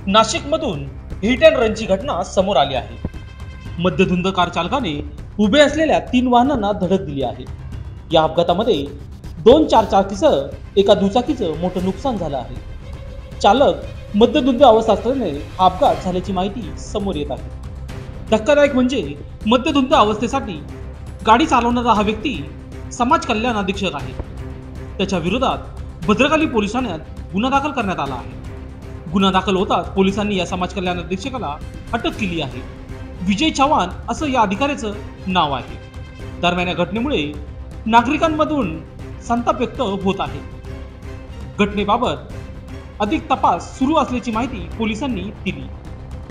नाशिकमधून hit and रनची घटना समोर आली आहे। मद्यधुंद कार चालकाने उभे असलेल्या 3 वाहनांना धडक दिली आहे। या अपघातामध्ये 2 चारचाकीसह एका दुचाकीचं मोठं नुकसान झालं आहे। चालक मद्यधुंद अवस्था असल्याने हा अपघात झाल्याची माहिती समोर येत आहे। धक्कादायक म्हणजे मद्यधुंद अवस्थेसाठी गाडी चालवणारा हा व्यक्ती समाज कल्याण अधीक्षक आहे। त्याच्या विरोधात भद्रकाली पोलीस ठाण्यात गुन्हा दाखल करण्यात आला आहे। गुन्हा दाखल होताच पोलिसांनी या समाज कल्याण अधीक्षकाला अटक केली आहे। विजय चव्हाण असं या अधिकाऱ्याचं नाव आहे। दरम्यान या घटनेमुळे नागरिकांमधून संताप व्यक्त होत आहे। घटनेबाबत अधिक तपास सुरू असल्याची माहिती पोलिसांनी दिली।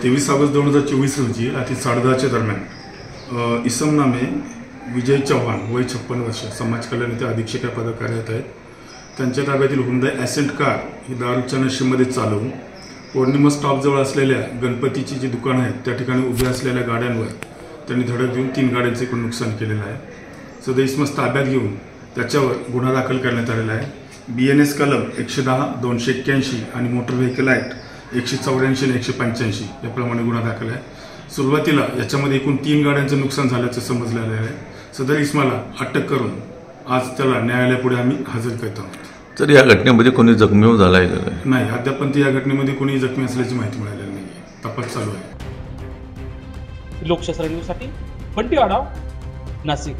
23 ऑगस्ट 2024 रोजी रात्री 10:30 दरम्यान इसम नामे विजय चव्हाण वय 56 वर्ष समाज कल्याण येथे अधीक्षक या पदावर कार्यरत आहेत। त्यांच्या ताब्यातील हुंडाई ॲसेंट कार ही दारूच्या नशेमध्ये चालवून पौर्णिमा स्टॉपजवळ असलेल्या गणपतीची जी दुकानं आहेत त्या ठिकाणी उभ्या असलेल्या गाड्यांवर त्यांनी धडक देऊन 3 गाड्यांचे एकूण नुकसान केलेलं आहे। सदर इसमास ताब्यात घेऊन त्याच्यावर गुन्हा दाखल करण्यात आलेला आहे। BNS कलम 110, 281 आणि मोटर व्हेकल ॲक्ट 184 आणि 185 याप्रमाणे गुन्हा दाखल आहे। सुरुवातीला याच्यामध्ये एकूण 3 गाड्यांचं नुकसान झाल्याचं समजलेलं आहे। सदर इसमाला अटक करून आज त्याला न्यायालयापुढे आम्ही हजर करत आहोत। तर या घटनेमध्ये कोणी जखमी झालाय का? नाही, अद्यापर्यंत या घटनेमध्ये कोणी जखमी असल्याची माहिती मिळालेली नाही। तपास चालू आहे। लोकशास्त्र न्यूजसाठी बंटी आढाव, नाशिक।